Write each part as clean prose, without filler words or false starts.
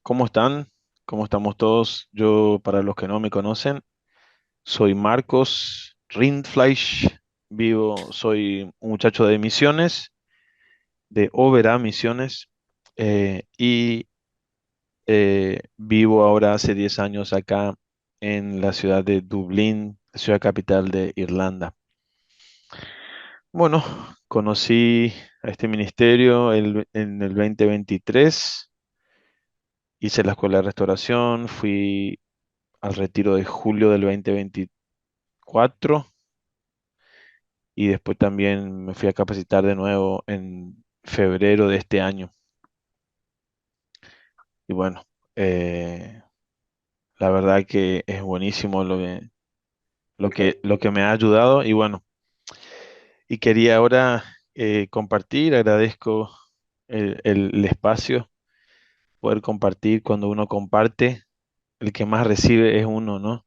¿Cómo están? ¿Cómo estamos todos? Yo, para los que no me conocen, soy Marcos Rindfleisch. Soy un muchacho de Misiones, de Oberá Misiones, y vivo ahora hace 10 años acá en la ciudad de Dublín, la ciudad capital de Irlanda. Bueno, conocí a este ministerio en el 2023. Hice la escuela de restauración, fui al retiro de julio del 2024 y después también me fui a capacitar de nuevo en febrero de este año. Y bueno, eh, la verdad que es buenísimo lo que me ha ayudado y bueno, y quería ahora compartir, agradezco el espacio, poder compartir. Cuando uno comparte, el que más recibe es uno, ¿no?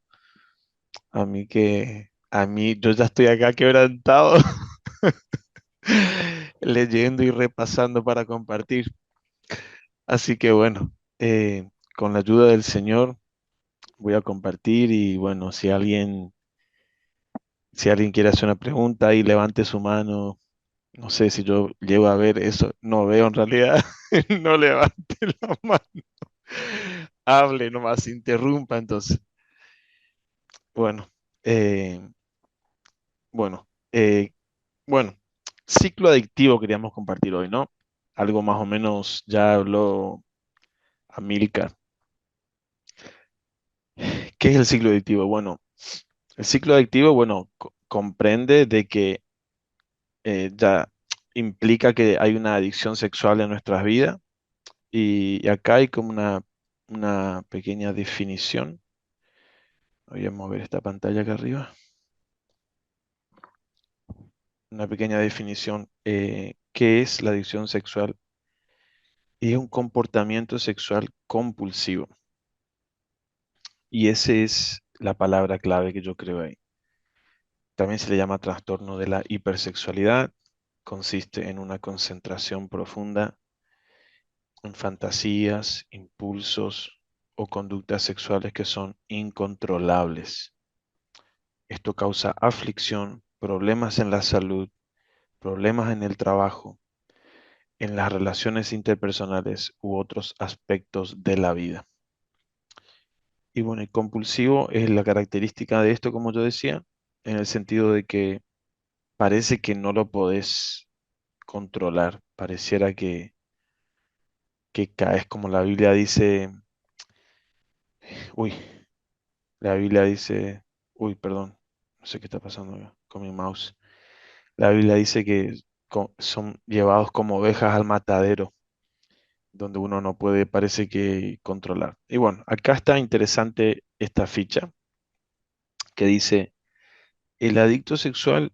A mí, yo ya estoy acá quebrantado leyendo y repasando para compartir. Así que bueno, con la ayuda del Señor voy a compartir y bueno, si alguien quiere hacer una pregunta y levante su mano, no sé si yo llego a ver eso, no veo en realidad, no levante la mano, hable nomás, interrumpa entonces. Bueno, eh, bueno, bueno, ciclo adictivo queríamos compartir hoy, ¿no? Algo más o menos ya habló Amilcar. ¿Qué es el ciclo adictivo? Bueno, el ciclo adictivo, bueno, comprende de que ya implica que hay una adicción sexual en nuestras vidas y acá hay como una pequeña definición. Voy a mover esta pantalla acá arriba. Una pequeña definición. ¿Qué es la adicción sexual? Y es un comportamiento sexual compulsivo. Y esa es la palabra clave que yo creo ahí. También se le llama trastorno de la hipersexualidad. Consiste en una concentración profunda en fantasías, impulsos o conductas sexuales que son incontrolables. Esto causa aflicción, problemas en la salud, problemas en el trabajo, en las relaciones interpersonales u otros aspectos de la vida. Y bueno, el compulsivo es la característica de esto, como yo decía, en el sentido de que parece que no lo podés controlar, pareciera que caes como la Biblia dice, uy, la Biblia dice, uy, perdón, no sé qué está pasando acá con mi mouse. La Biblia dice que son llevados como ovejas al matadero, donde uno no puede, parece que controlar. Y bueno, acá está interesante esta ficha que dice, el adicto sexual,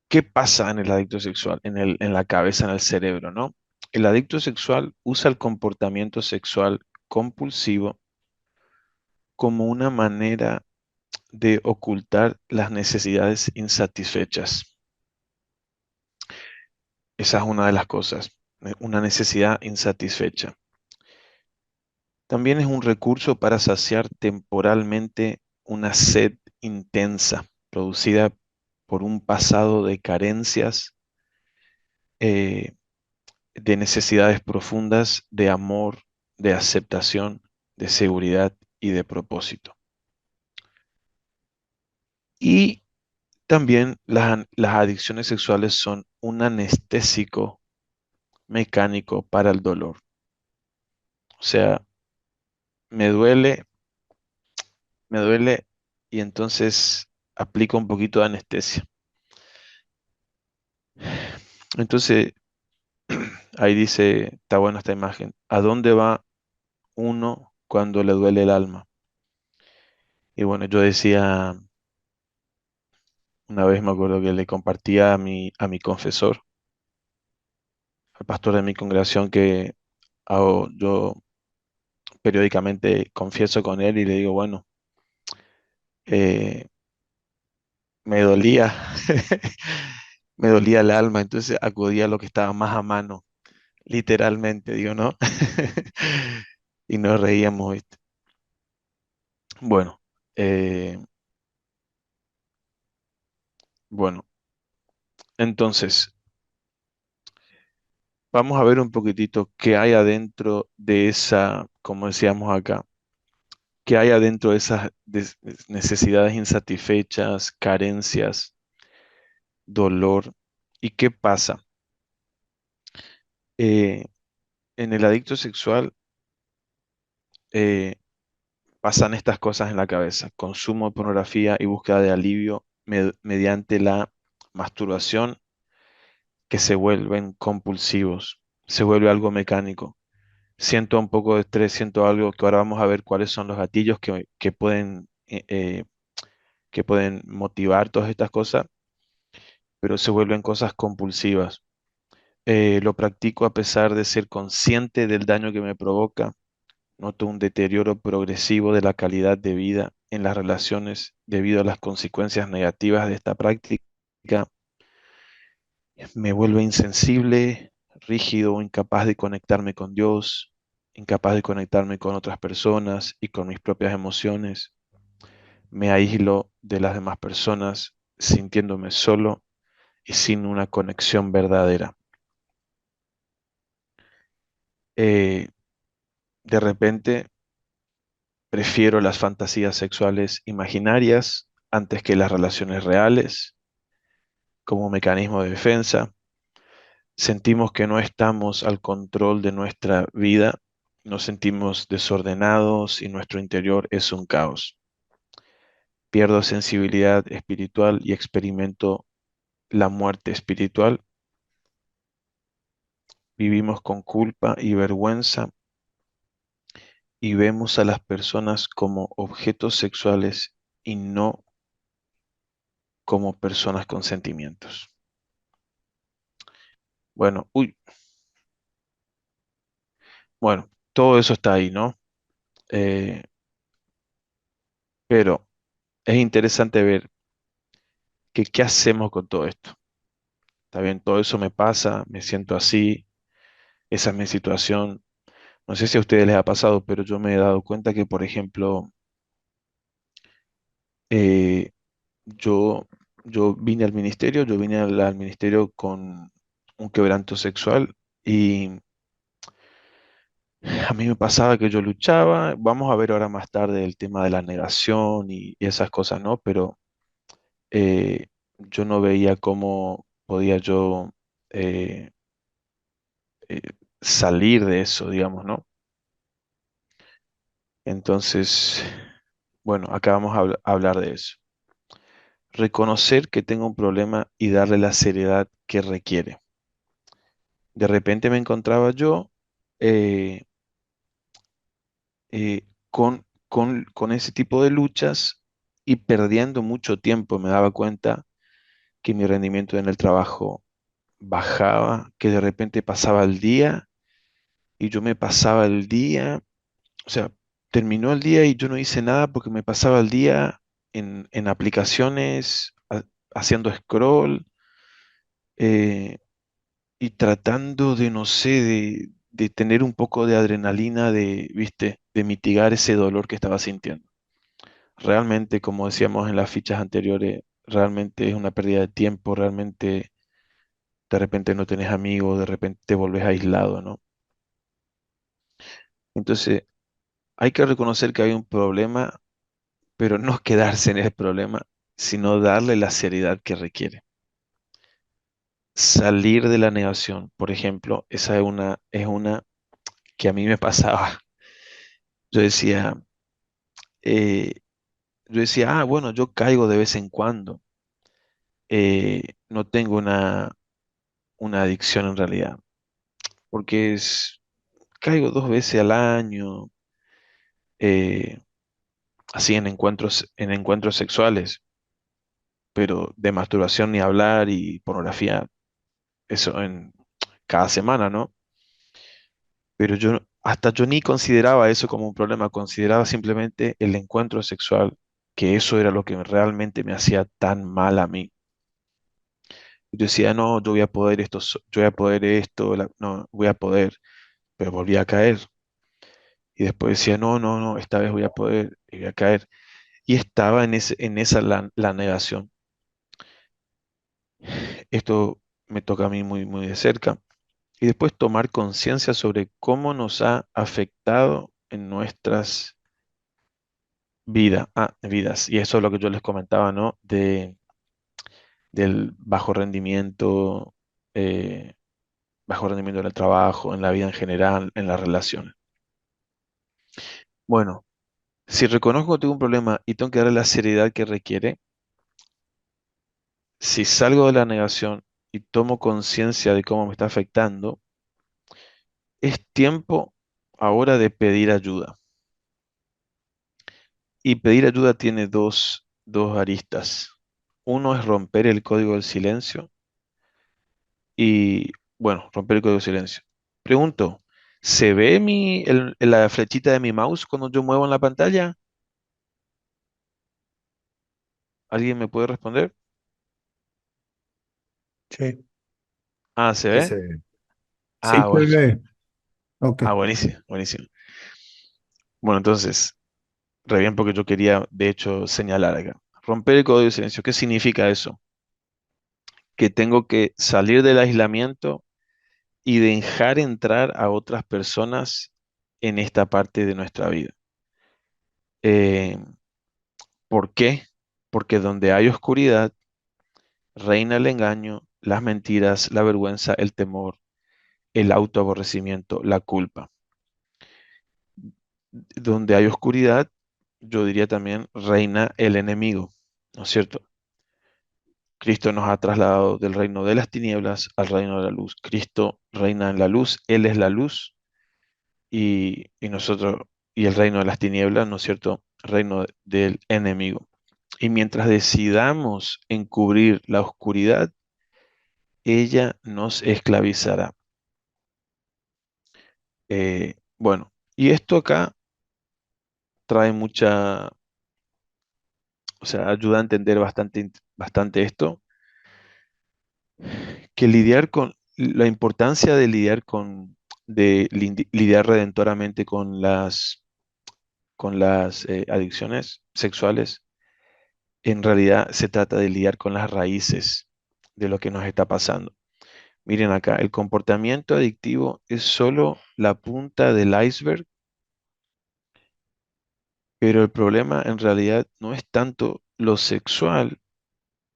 ¿qué pasa en el adicto sexual? En la cabeza, en el cerebro, ¿no? El adicto sexual usa el comportamiento sexual compulsivo como una manera de ocultar las necesidades insatisfechas. Esa es una de las cosas, una necesidad insatisfecha. También es un recurso para saciar temporalmente una sed intensa producida por un pasado de carencias, eh, de necesidades profundas de amor, de aceptación, de seguridad y de propósito. Y también las adicciones sexuales son un anestésico mecánico para el dolor. O sea, me duele, me duele y entonces aplico un poquito de anestesia. Entonces, ahí dice, está buena esta imagen, ¿a dónde va uno cuando le duele el alma? Y bueno, yo decía, una vez me acuerdo que le compartía a mi confesor, al pastor de mi congregación, que yo periódicamente confieso con él y le digo, bueno, eh, me dolía, me dolía el alma, entonces acudía a lo que estaba más a mano. literalmente, digo, ¿no? Y nos reíamos, ¿viste? Bueno, eh, bueno, entonces, vamos a ver un poquitito qué hay adentro de esa, como decíamos acá, qué hay adentro de esas necesidades insatisfechas, carencias, dolor, y qué pasa. Eh, en el adicto sexual eh, pasan estas cosas en la cabeza: consumo de pornografía y búsqueda de alivio mediante la masturbación, que se vuelven compulsivos, se vuelve algo mecánico. Siento un poco de estrés, siento algo que ahora vamos a ver cuáles son los gatillos que pueden motivar todas estas cosas, pero se vuelven cosas compulsivas. Lo practico a pesar de ser consciente del daño que me provoca. Noto un deterioro progresivo de la calidad de vida en las relaciones debido a las consecuencias negativas de esta práctica. Me vuelve insensible, rígido, incapaz de conectarme con Dios, incapaz de conectarme con otras personas y con mis propias emociones. Me aíslo de las demás personas, sintiéndome solo y sin una conexión verdadera. Eh, de repente, prefiero las fantasías sexuales imaginarias antes que las relaciones reales como mecanismo de defensa. Sentimos que no estamos al control de nuestra vida, nos sentimos desordenados y nuestro interior es un caos. Pierdo sensibilidad espiritual y experimento la muerte espiritual. Vivimos con culpa y vergüenza y vemos a las personas como objetos sexuales y no como personas con sentimientos. Bueno, bueno, todo eso está ahí, ¿no? Eh, pero es interesante ver que qué hacemos con todo esto. Está bien, todo eso me pasa, me siento así, esa es mi situación. No sé si a ustedes les ha pasado, pero yo me he dado cuenta que, por ejemplo, eh, yo, yo vine al ministerio, yo vine al ministerio con un quebranto sexual y a mí me pasaba que yo luchaba. Vamos a ver ahora más tarde el tema de la negación y esas cosas, ¿no? Pero eh, yo no veía cómo podía yo eh, eh, salir de eso, digamos, ¿no? Entonces, bueno, acá vamos a hablar de eso. Reconocer que tengo un problema y darle la seriedad que requiere. De repente me encontraba yo eh, con ese tipo de luchas y perdiendo mucho tiempo. Me daba cuenta que mi rendimiento en el trabajo bajaba, que de repente pasaba el día y yo me pasaba el día, o sea, terminó el día y yo no hice nada porque me pasaba el día en aplicaciones, haciendo scroll, eh, y tratando de, no sé, de tener un poco de adrenalina, viste, de mitigar ese dolor que estaba sintiendo. Realmente, como decíamos en las fichas anteriores, realmente es una pérdida de tiempo, realmente de repente no tenés amigos, de repente te volvés aislado, ¿no? Entonces, hay que reconocer que hay un problema, pero no quedarse en el problema, sino darle la seriedad que requiere. Salir de la negación, por ejemplo, esa es una que a mí me pasaba. Yo decía, eh, bueno, yo caigo de vez en cuando. No tengo una adicción en realidad, porque caigo 2 veces al año, eh, así en encuentros sexuales, pero de masturbación ni hablar y pornografía, eso en cada semana, ¿no? Pero hasta yo ni consideraba eso como un problema, consideraba simplemente el encuentro sexual, que eso era lo que realmente me hacía tan mal a mí. Y yo decía, no, yo voy a poder esto, yo voy a poder esto, no, voy a poder, pero volví a caer. Y después decía, no, no, no, esta vez voy a poder, y voy a caer. Y estaba en esa la negación. Esto me toca a mí muy, muy de cerca. Y después tomar conciencia sobre cómo nos ha afectado en nuestras vidas. Y eso es lo que yo les comentaba, ¿no? Del eh, bajo rendimiento en el trabajo, en la vida en general, en las relaciones. Bueno, si reconozco que tengo un problema y tengo que darle la seriedad que requiere, si salgo de la negación y tomo conciencia de cómo me está afectando, es tiempo ahora de pedir ayuda. Y pedir ayuda tiene dos aristas. Uno es romper el código del silencio y, bueno, romper el código del silencio. Pregunto, ¿se ve la flechita de mi mouse cuando yo muevo en la pantalla? ¿Alguien me puede responder? Sí, Ah, ¿se sí ve? se ve. Sí Ah, se bueno. ve. Ok. Buenísimo, buenísimo. Bueno, entonces, re bien porque yo quería, de hecho, señalar acá. Romper el código del silencio, ¿qué significa eso? Que tengo que salir del aislamiento y dejar entrar a otras personas en esta parte de nuestra vida. Eh, ¿Por qué? Porque donde hay oscuridad, reina el engaño, las mentiras, la vergüenza, el temor, el autoaborrecimiento, la culpa. Donde hay oscuridad, yo diría también, reina el enemigo, ¿no es cierto? Cristo nos ha trasladado del reino de las tinieblas al reino de la luz. Cristo reina en la luz, Él es la luz y nosotros, y el reino de las tinieblas, ¿no es cierto? Reino del enemigo. Y mientras decidamos encubrir la oscuridad, ella nos esclavizará. Bueno, y esto acá trae mucha, o sea, ayuda a entender bastante esto, que lidiar con la importancia de lidiar lidiar redentoramente con las adicciones sexuales. En realidad se trata de lidiar con las raíces de lo que nos está pasando. Miren acá, el comportamiento adictivo es solo la punta del iceberg, pero el problema en realidad no es tanto lo sexual,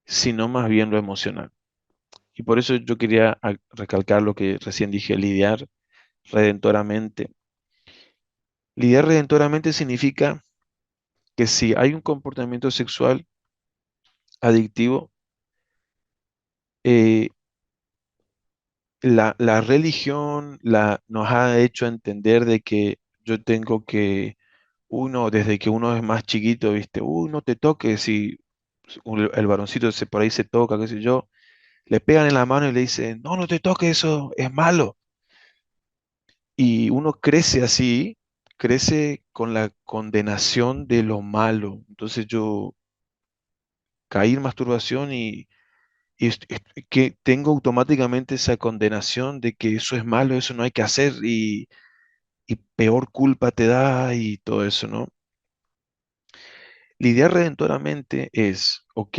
sino más bien lo emocional. Y por eso yo quería recalcar lo que recién dije, lidiar redentoramente. Lidiar redentoramente significa que si hay un comportamiento sexual adictivo, eh, la religión nos ha hecho entender de que yo tengo que, desde que uno es más chiquito, ¿viste? No te toques, y el varoncito por ahí se toca, qué sé yo, le pegan en la mano y le dicen, no, no te toques, eso es malo. Y uno crece así, crece con la condenación de lo malo. Entonces yo caí en masturbación que tengo automáticamente esa condenación de que eso es malo, eso no hay que hacer y peor culpa te da y todo eso, ¿no? Lidiar redentoramente es, ok,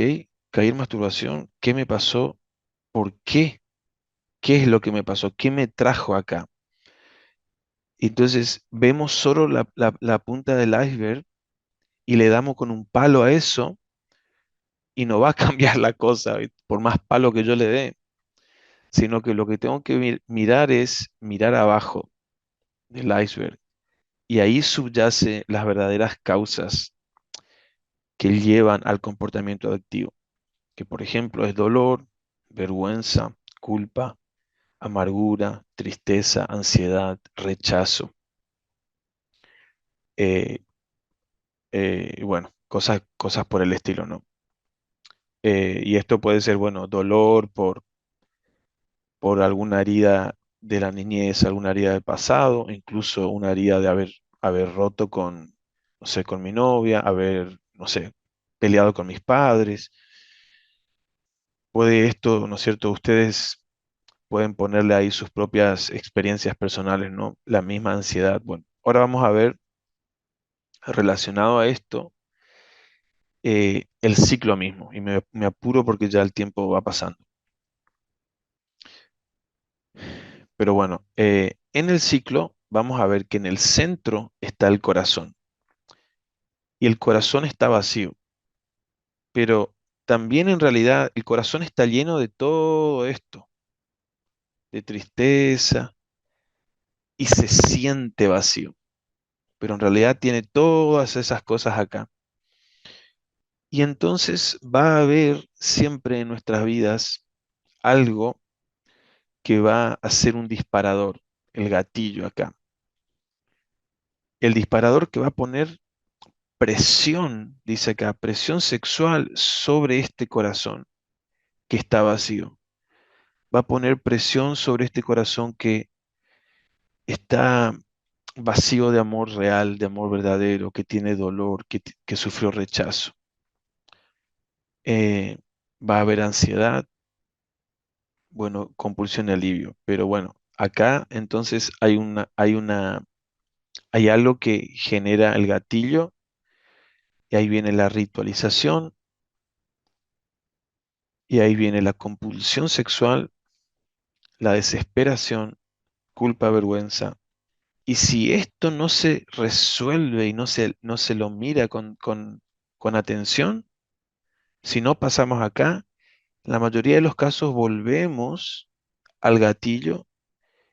caí en masturbación, ¿qué me pasó? ¿Por qué? ¿Qué es lo que me pasó? ¿Qué me trajo acá? Entonces vemos solo la punta del iceberg y le damos con un palo a eso y no va a cambiar la cosa, ¿viste? Por más palo que yo le dé, sino que lo que tengo que mirar es mirar abajo del iceberg y ahí subyace las verdaderas causas que llevan al comportamiento adictivo, que por ejemplo es dolor, vergüenza, culpa, amargura, tristeza, ansiedad, rechazo, eh, y bueno, cosas por el estilo, ¿no? Y esto puede ser, bueno, dolor por alguna herida de la niñez, alguna herida del pasado, incluso una herida de haber roto no sé, con mi novia, haber, no sé, peleado con mis padres. puede esto, ¿no es cierto? Ustedes pueden ponerle ahí sus propias experiencias personales, ¿no? La misma ansiedad. Bueno, ahora vamos a ver relacionado a esto el ciclo mismo. Y me apuro porque ya el tiempo va pasando. Pero bueno, en el ciclo vamos a ver que en el centro está el corazón. Y el corazón está vacío. Pero también en realidad el corazón está lleno de todo esto, de tristeza, y se siente vacío. Pero en realidad tiene todas esas cosas acá. Y entonces va a haber siempre en nuestras vidas algo que va a ser un disparador, el gatillo acá. El disparador que va a poner presión, dice acá, presión sexual sobre este corazón que está vacío. Va a poner presión sobre este corazón que está vacío de amor real, de amor verdadero, que tiene dolor, que sufrió rechazo. Eh, Va a haber ansiedad, bueno, compulsión y alivio. Pero bueno, acá entonces hay algo que genera el gatillo y ahí viene la ritualización y ahí viene la compulsión sexual, la desesperación, culpa, vergüenza. Y si esto no se resuelve y no se lo mira con atención, si no pasamos acá, en la mayoría de los casos volvemos al gatillo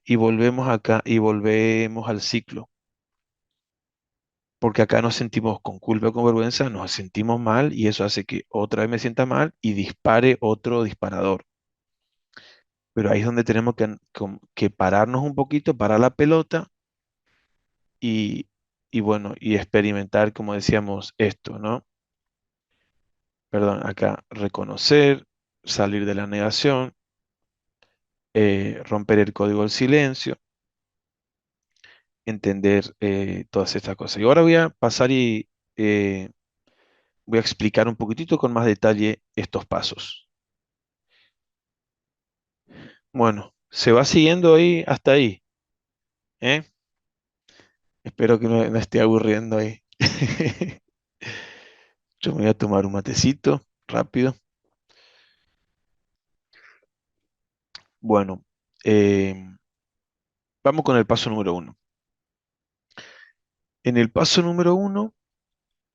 y volvemos acá y volvemos al ciclo. Porque acá nos sentimos con culpa o con vergüenza, nos sentimos mal y eso hace que otra vez me sienta mal y dispare otro disparador. Pero ahí es donde tenemos que pararnos un poquito, parar la pelota y, y bueno, y experimentar, como decíamos, esto, ¿no? Perdón, acá reconocer, salir de la negación, romper el código del silencio, entender todas estas cosas. Y ahora voy a pasar y eh, voy a explicar un poquitito con más detalle estos pasos. Bueno, se va siguiendo ahí hasta ahí, ¿eh? Espero que no esté aburriendo ahí. Yo me voy a tomar un matecito rápido. Bueno, eh, vamos con el paso número uno. En el paso número uno,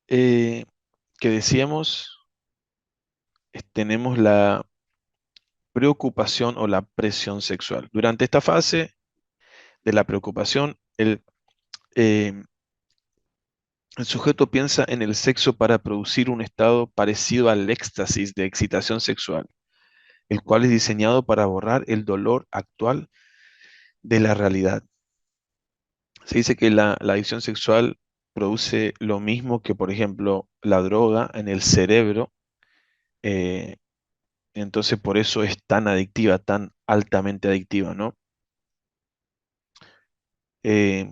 eh, que decíamos, tenemos la preocupación o la presión sexual. Durante esta fase de la preocupación, eh, el sujeto piensa en el sexo para producir un estado parecido al éxtasis de excitación sexual, el cual es diseñado para borrar el dolor actual de la realidad. Se dice que la adicción sexual produce lo mismo que, por ejemplo, la droga en el cerebro. eh, entonces, por eso es tan adictiva, tan altamente adictiva, ¿no? Eh,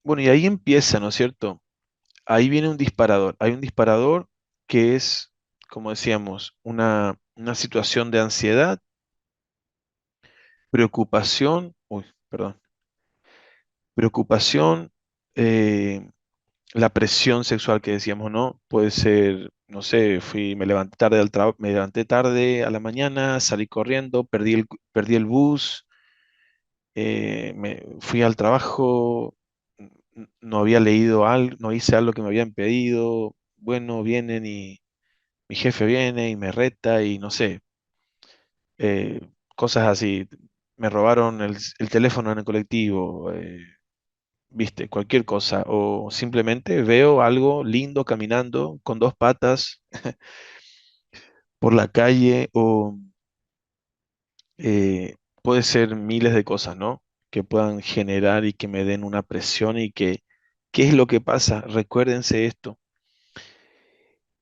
bueno, y ahí empieza, ¿no es cierto? Ahí viene un disparador. Hay un disparador que es, como decíamos, una situación de ansiedad, preocupación, uy, perdón, preocupación, eh, la presión sexual que decíamos, ¿no? Puede ser, no sé, me levanté tarde al trabajo, me levanté tarde a la mañana, salí corriendo, perdí el bus, me fui al trabajo, no había leído algo, no hice algo que me habían pedido, bueno, vienen y mi jefe viene y me reta y no sé, cosas así. Me robaron el teléfono en el colectivo, viste, cualquier cosa. O simplemente veo algo lindo caminando con dos patas por la calle o puede ser miles de cosas, ¿no? Que puedan generar y que me den una presión y ¿qué es lo que pasa? Recuérdense esto.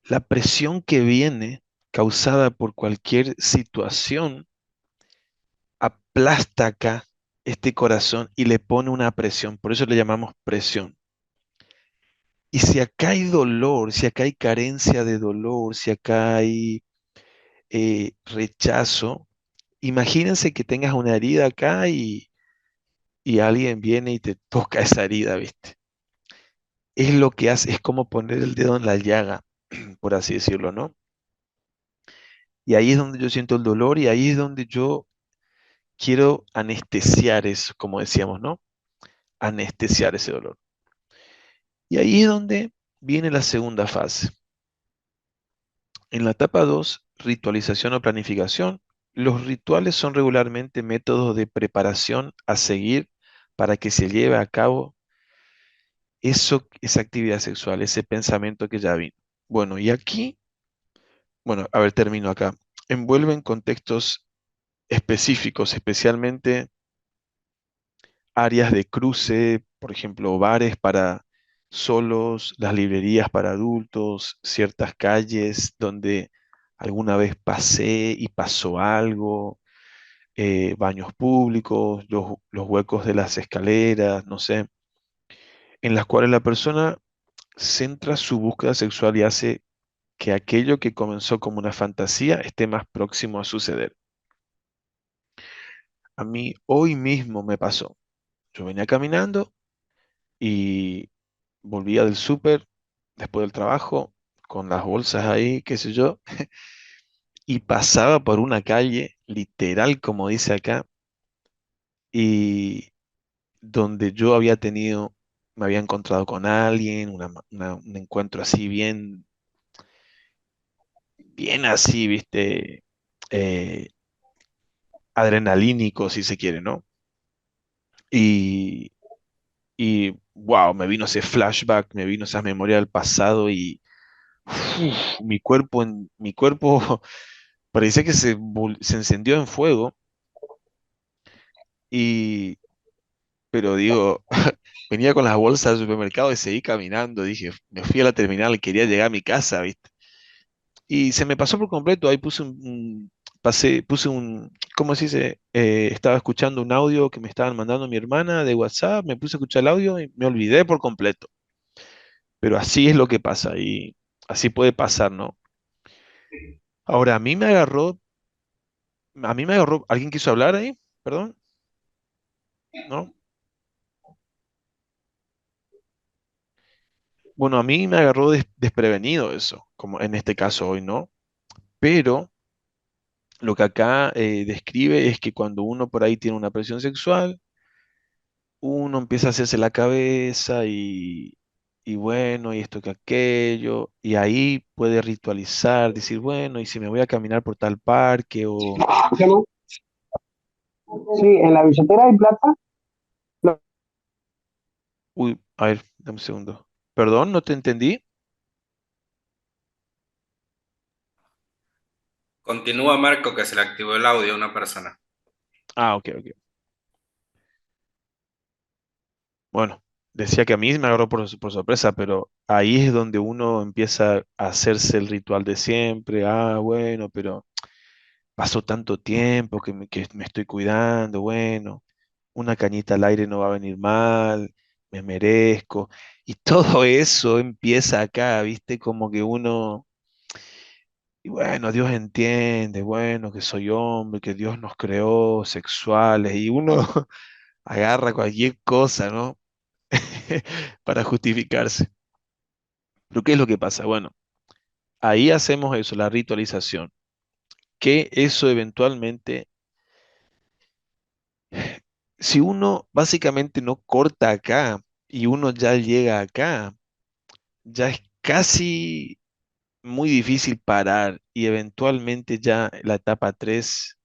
La presión que viene causada por cualquier situación aplasta acá este corazón y le pone una presión. Por eso le llamamos presión. Y si acá hay dolor, si acá hay carencia de dolor, si acá hay rechazo. Imagínense que tengas una herida acá y alguien viene y te toca esa herida, ¿viste? Es lo que hace, es como poner el dedo en la llaga, por así decirlo, ¿no? Y ahí es donde yo siento el dolor y ahí es donde yo quiero anestesiar eso, como decíamos, ¿no? Anestesiar ese dolor. Y ahí es donde viene la segunda fase. En la etapa 2, ritualización o planificación, los rituales son regularmente métodos de preparación a seguir para que se lleve a cabo esa actividad sexual, ese pensamiento que ya vino. Bueno, y aquí, bueno, a ver, termino acá. Envuelven contextos específicos, especialmente áreas de cruce, por ejemplo, bares para solos, las librerías para adultos, ciertas calles donde alguna vez pasé y pasó algo, baños públicos, los huecos de las escaleras, no sé, en las cuales la persona centra su búsqueda sexual y hace que aquello que comenzó como una fantasía esté más próximo a suceder. A mí hoy mismo me pasó. Yo venía caminando y volvía del súper después del trabajo con las bolsas ahí, qué sé yo, y pasaba por una calle, literal como dice acá, y donde yo había tenido, me había encontrado con alguien, un encuentro así bien, bien así, viste, eh, adrenalínico, si se quiere, ¿no? Y, y wow, me vino ese flashback, me vino esa memoria del pasado y mi cuerpo parecía que se encendió en fuego y, pero digo, venía con las bolsas del supermercado y seguí caminando, dije, me fui a la terminal, quería llegar a mi casa, ¿viste? Y se me pasó por completo, ahí puse un, ¿cómo se dice? Estaba escuchando un audio que me estaban mandando mi hermana de WhatsApp, me puse a escuchar el audio y me olvidé por completo. Pero así es lo que pasa y así puede pasar, ¿no? Ahora, ¿alguien quiso hablar ahí? Perdón, ¿no? Bueno, a mí me agarró desprevenido eso, como en este caso hoy, ¿no? Pero lo que acá describe es que cuando uno por ahí tiene una presión sexual, uno empieza a hacerse la cabeza y bueno, y esto que aquello, y ahí puede ritualizar, decir, bueno, y si me voy a caminar por tal parque o, ¿Qué no? Sí, en la billetera hay plata. Lo- uy, a ver, dame un segundo. Perdón, no te entendí. Continúa Marco que se le activó el audio a una persona. Ah, ok, ok. Bueno, decía que a mí me agarró por sorpresa, pero ahí es donde uno empieza a hacerse el ritual de siempre. Ah, bueno, pero pasó tanto tiempo que me estoy cuidando, bueno, una cañita al aire no va a venir mal, me merezco. Y todo eso empieza acá, ¿viste? Como que uno, y bueno, Dios entiende, bueno, que soy hombre, que Dios nos creó sexuales, y uno agarra cualquier cosa, ¿no? Para justificarse. Pero ¿qué es lo que pasa? Bueno, ahí hacemos eso, la ritualización, que eso eventualmente, si uno básicamente no corta acá y uno ya llega acá, ya es casi muy difícil parar y eventualmente ya la etapa 3,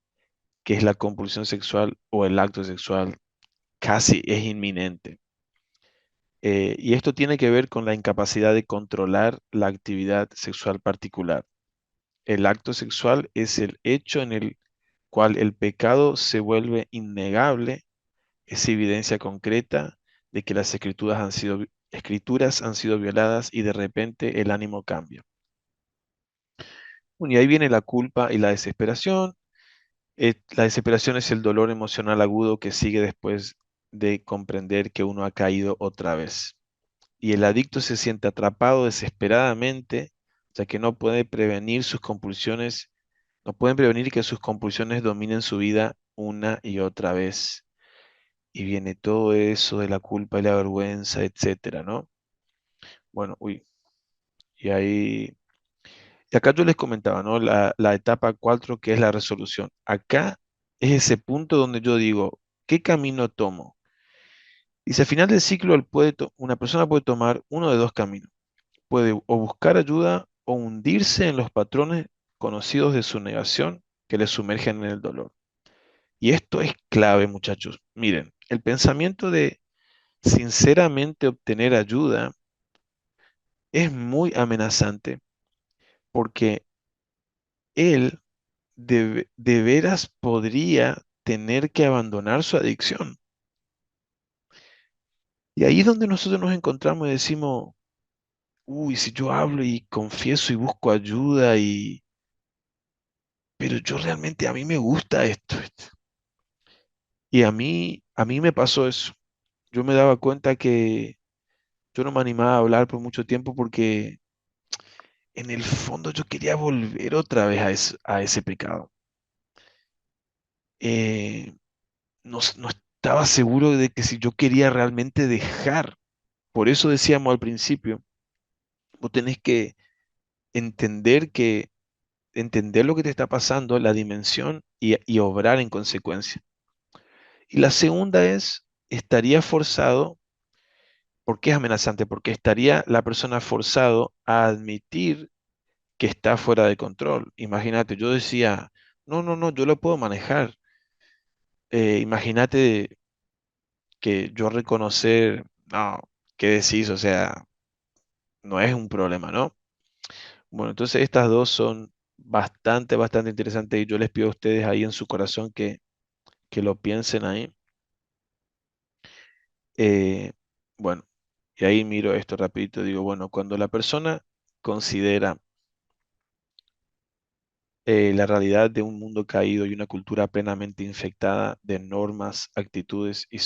que es la compulsión sexual o el acto sexual, casi es inminente. Y esto tiene que ver con la incapacidad de controlar la actividad sexual particular. El acto sexual es el hecho en el cual el pecado se vuelve innegable, es evidencia concreta de que las escrituras han sido violadas y de repente el ánimo cambia. Bueno, y ahí viene la culpa y la desesperación. La desesperación es el dolor emocional agudo que sigue después de comprender que uno ha caído otra vez. Y el adicto se siente atrapado desesperadamente, ya que no puede prevenir sus compulsiones No pueden prevenir que sus compulsiones dominen su vida una y otra vez. Y viene todo eso de la culpa y la vergüenza, etcétera, ¿no? Bueno, uy, y ahí, y acá yo les comentaba, ¿no? La etapa 4 que es la resolución. Acá es ese punto donde yo digo, ¿qué camino tomo? Dice, al final del ciclo, una persona puede tomar uno de dos caminos. Puede o buscar ayuda o hundirse en los patrones conocidos de su negación que le sumergen en el dolor. Y esto es clave, muchachos. Miren, el pensamiento de sinceramente obtener ayuda es muy amenazante porque él de veras podría tener que abandonar su adicción. Y ahí es donde nosotros nos encontramos y decimos, uy, si yo hablo y confieso y busco ayuda pero yo realmente a mí me gusta esto. Y a mí me pasó eso. Yo me daba cuenta que yo no me animaba a hablar por mucho tiempo porque en el fondo yo quería volver otra vez a ese pecado. Eh, no estaba seguro de que si yo quería realmente dejar. Por eso decíamos al principio, vos tenés que entender que, entender lo que te está pasando, la dimensión y obrar en consecuencia. Y la segunda es, estaría forzado. ¿Por qué es amenazante? Porque estaría la persona forzado a admitir que está fuera de control. Imagínate, yo decía, no, no, no, yo lo puedo manejar. Imagínate que yo reconocer, no, ¿qué decís? O sea, no es un problema, ¿no? Bueno, entonces estas dos son bastante, bastante interesantes y yo les pido a ustedes ahí en su corazón que lo piensen ahí. Eh, bueno, y ahí miro esto rapidito, digo, bueno, cuando la persona considera la realidad de un mundo caído y una cultura plenamente infectada de normas, actitudes y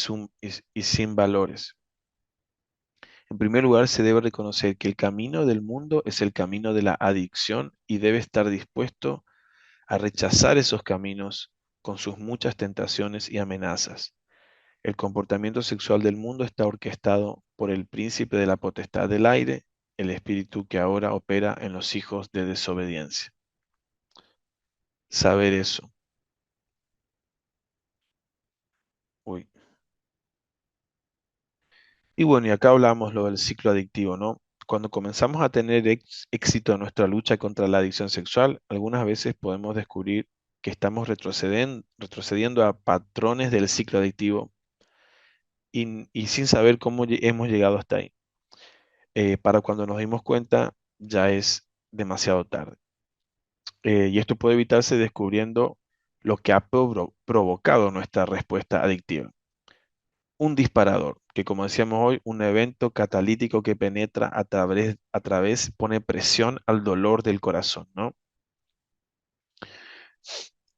sin valores. En primer lugar, se debe reconocer que el camino del mundo es el camino de la adicción y debe estar dispuesto a rechazar esos caminos con sus muchas tentaciones y amenazas. El comportamiento sexual del mundo está orquestado por el príncipe de la potestad del aire, el espíritu que ahora opera en los hijos de desobediencia. Saber eso. Uy. Y bueno, y acá hablamos lo del ciclo adictivo, ¿no? Cuando comenzamos a tener éxito en nuestra lucha contra la adicción sexual, algunas veces podemos descubrir que estamos retrocediendo a patrones del ciclo adictivo y sin saber cómo hemos llegado hasta ahí. Para cuando nos dimos cuenta, ya es demasiado tarde. Y esto puede evitarse descubriendo lo que ha provocado nuestra respuesta adictiva. Un disparador, que como decíamos hoy, un evento catalítico que penetra a través, pone presión al dolor del corazón, ¿no?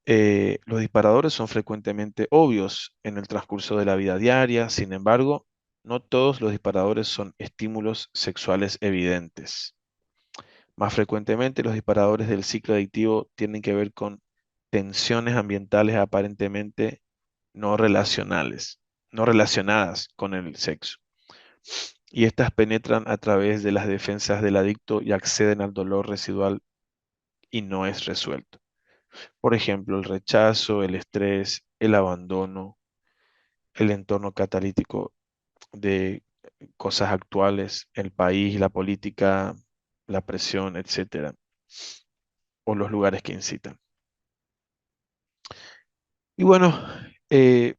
Los disparadores son frecuentemente obvios en el transcurso de la vida diaria, sin embargo, no todos los disparadores son estímulos sexuales evidentes. Más frecuentemente, los disparadores del ciclo adictivo tienen que ver con tensiones ambientales aparentemente no relacionales, no relacionadas con el sexo. Y estas penetran a través de las defensas del adicto y acceden al dolor residual y no es resuelto. Por ejemplo, el rechazo, el estrés, el abandono, el entorno catalítico de cosas actuales, el país, la política, la presión, etcétera, o los lugares que incitan. Y bueno, eh,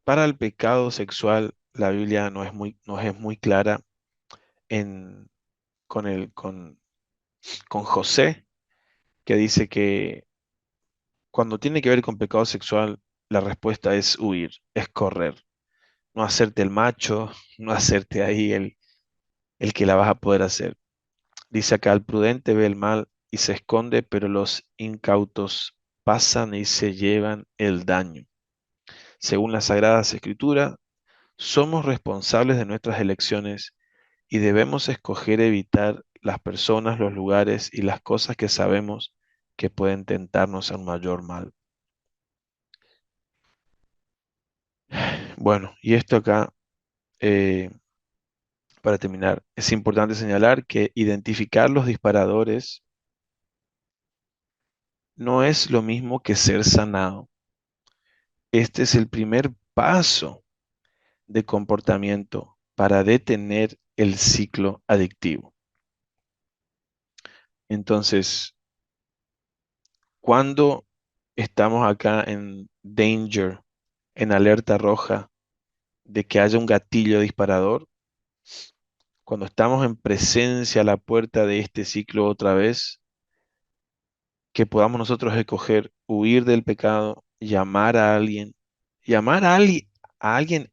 para el pecado sexual, la Biblia no es muy clara en, con José, que dice que cuando tiene que ver con pecado sexual, la respuesta es huir, es correr, no hacerte el macho, no hacerte ahí el que la vas a poder hacer. Dice acá, el prudente ve el mal y se esconde, pero los incautos pasan y se llevan el daño. Según las Sagradas Escrituras, somos responsables de nuestras elecciones y debemos escoger evitar las personas, los lugares y las cosas que sabemos que pueden tentarnos a un mayor mal. Bueno, y esto acá, eh, para terminar, es importante señalar que identificar los disparadores no es lo mismo que ser sanado. Este es el primer paso de comportamiento para detener el ciclo adictivo. Entonces, cuando estamos acá en danger, en alerta roja de que haya un gatillo disparador, cuando estamos en presencia a la puerta de este ciclo otra vez, que podamos nosotros escoger huir del pecado, llamar a alguien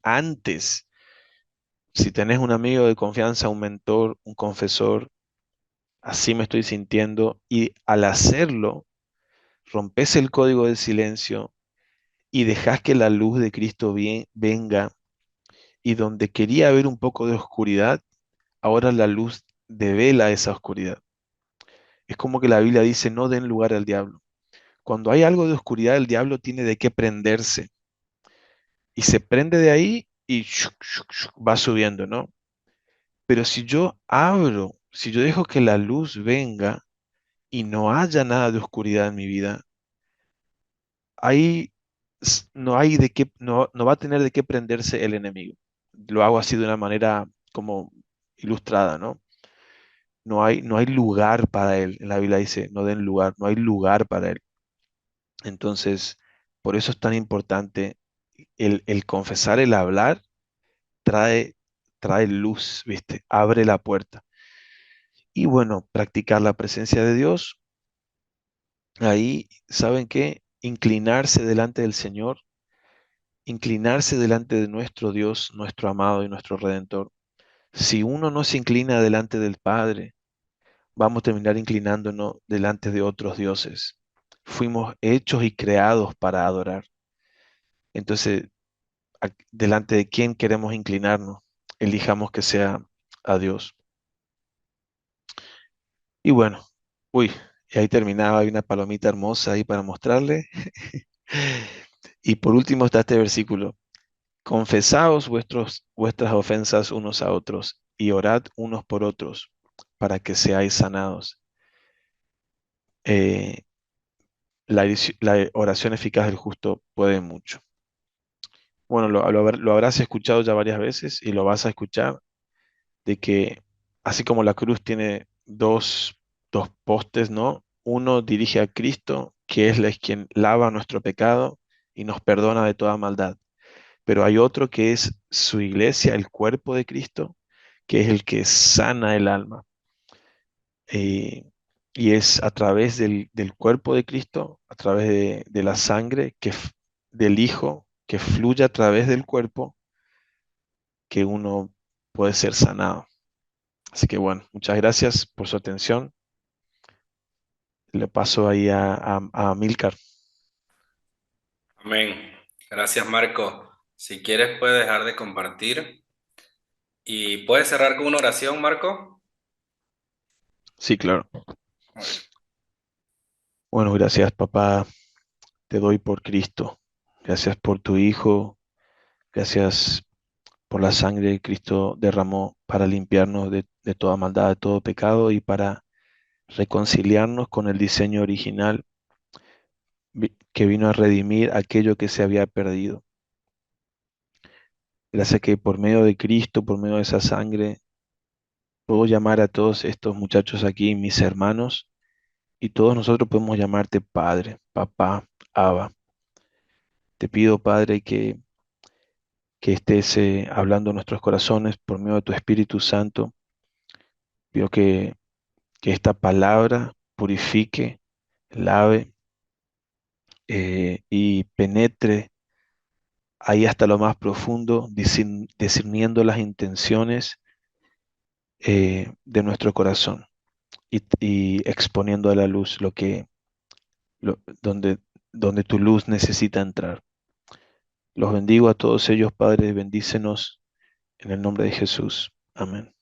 antes. Si tenés un amigo de confianza, un mentor, un confesor, así me estoy sintiendo, y al hacerlo, rompes el código del silencio y dejas que la luz de Cristo venga, y donde quería haber un poco de oscuridad, ahora la luz devela esa oscuridad. Es como que la Biblia dice, no den lugar al diablo. Cuando hay algo de oscuridad, el diablo tiene de qué prenderse y se prende de ahí y shuk, shuk, shuk, va subiendo, ¿no? Pero si yo abro, si yo dejo que la luz venga y no haya nada de oscuridad en mi vida, ahí no hay de qué, no va a tener de qué prenderse el enemigo. Lo hago así de una manera como ilustrada, ¿no? No hay lugar para él. En la Biblia dice, no den lugar, no hay lugar para él. Entonces, por eso es tan importante el confesar, el hablar, trae, trae luz, ¿viste? Abre la puerta. Y bueno, practicar la presencia de Dios. Ahí, ¿saben qué? Inclinarse delante del Señor, inclinarse delante de nuestro Dios, nuestro amado y nuestro Redentor. Si uno no se inclina delante del Padre, vamos a terminar inclinándonos delante de otros dioses. Fuimos hechos y creados para adorar. Entonces, delante de quién queremos inclinarnos, elijamos que sea a Dios. Y bueno, uy, y ahí terminaba, hay una palomita hermosa ahí para mostrarle. Y por último está este versículo. Confesaos vuestras ofensas unos a otros y orad unos por otros para que seáis sanados. Eh, la oración eficaz del justo puede mucho. Bueno, lo habrás escuchado ya varias veces y lo vas a escuchar, de que así como la cruz tiene dos postes, ¿no? Uno dirige a Cristo, que es quien lava nuestro pecado y nos perdona de toda maldad. Pero hay otro que es su iglesia, el cuerpo de Cristo, que es el que sana el alma. Eh, y es a través del cuerpo de Cristo, a través de la sangre del Hijo, que fluye a través del cuerpo, que uno puede ser sanado. Así que bueno, muchas gracias por su atención. Le paso ahí a Milcar. Amén. Gracias, Marco. Si quieres, puedes dejar de compartir y puedes cerrar con una oración, Marco. Sí, claro. Bueno, gracias, papá. Te doy por Cristo. Gracias por tu Hijo. Gracias por la sangre que Cristo derramó para limpiarnos de toda maldad, de todo pecado y para reconciliarnos con el diseño original que vino a redimir aquello que se había perdido. Gracias que por medio de Cristo, por medio de esa sangre, puedo llamar a todos estos muchachos aquí mis hermanos y todos nosotros podemos llamarte Padre, Papá, Abba. Te pido, Padre, que estés hablando en nuestros corazones por medio de tu Espíritu Santo. Pido que esta palabra purifique, lave y penetre ahí hasta lo más profundo, discerniendo las intenciones de nuestro corazón y exponiendo a la luz donde, donde tu luz necesita entrar. Los bendigo a todos ellos, Padre, bendícenos en el nombre de Jesús. Amén.